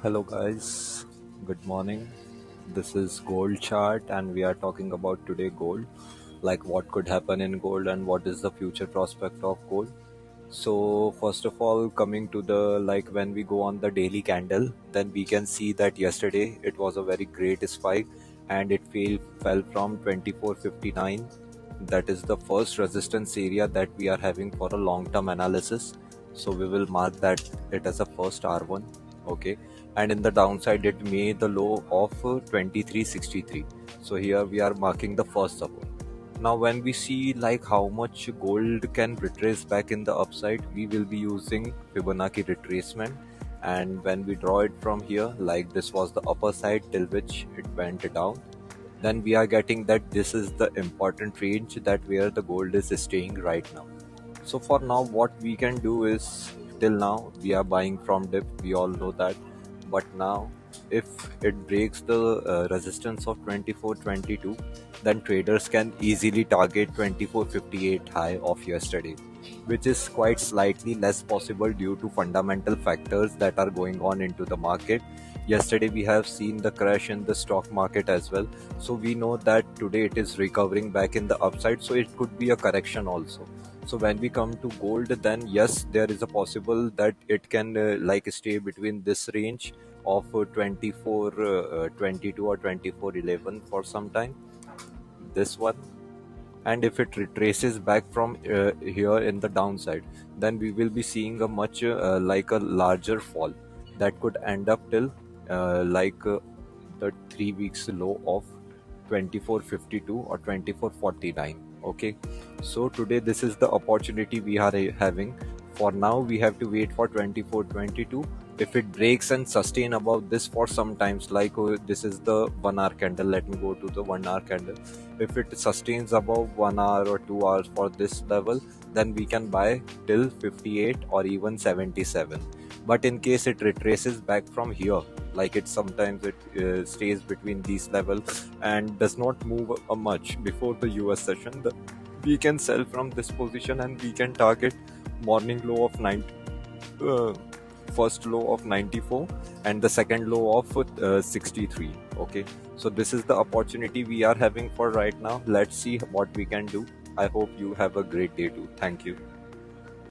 Hello guys, good morning. This is Gold Chart and we are talking about today gold, like what could happen in gold and what is the future prospect of gold. So first of all, coming to the like when we go on the daily candle, then we can see that yesterday it was a very great spike and it fell from 2459. That is the first resistance area that we are having for a long term analysis. So we will mark that it as a first R1. Okay, and in the downside it made the low of 2363. So here we are marking the first support. Now when we see like how much gold can retrace back in the upside, we will be using Fibonacci retracement, and when we draw it from here, like this was the upper side till which it went down, then we are getting that this is the important range that where the gold is staying right now. So for now what we can do is, till now we are buying from dip, we all know that, but now if it breaks the resistance of 2422, then traders can easily target 2458 high of yesterday, which is quite slightly less possible due to fundamental factors that are going on into the market. Yesterday we have seen the crash in the stock market as well, so we know that today it is recovering back in the upside, so it could be a correction also. So when we come to gold, then yes, there is a possible that it can like stay between this range of 2422 or 2411 for some time, this one. And if it retraces back from here in the downside, then we will be seeing a much like a larger fall that could end up till the 3 weeks low of 2452 or 2449. Okay, so today this is the opportunity we are having. For now we have to wait for 2422. If it breaks and sustain above this for some times, like this is the 1 hour candle, let me go to the 1 hour candle. If it sustains above 1 hour or 2 hours for this level, then we can buy till 58 or even 77. But in case it retraces back from here, like it sometimes it stays between these levels and does not move much before the US session, we can sell from this position and we can target morning low of 90, uh, first low of 94 and the second low of 63. Okay, so this is the opportunity we are having for right now. Let's see what we can do. I hope you have a great day too. Thank you.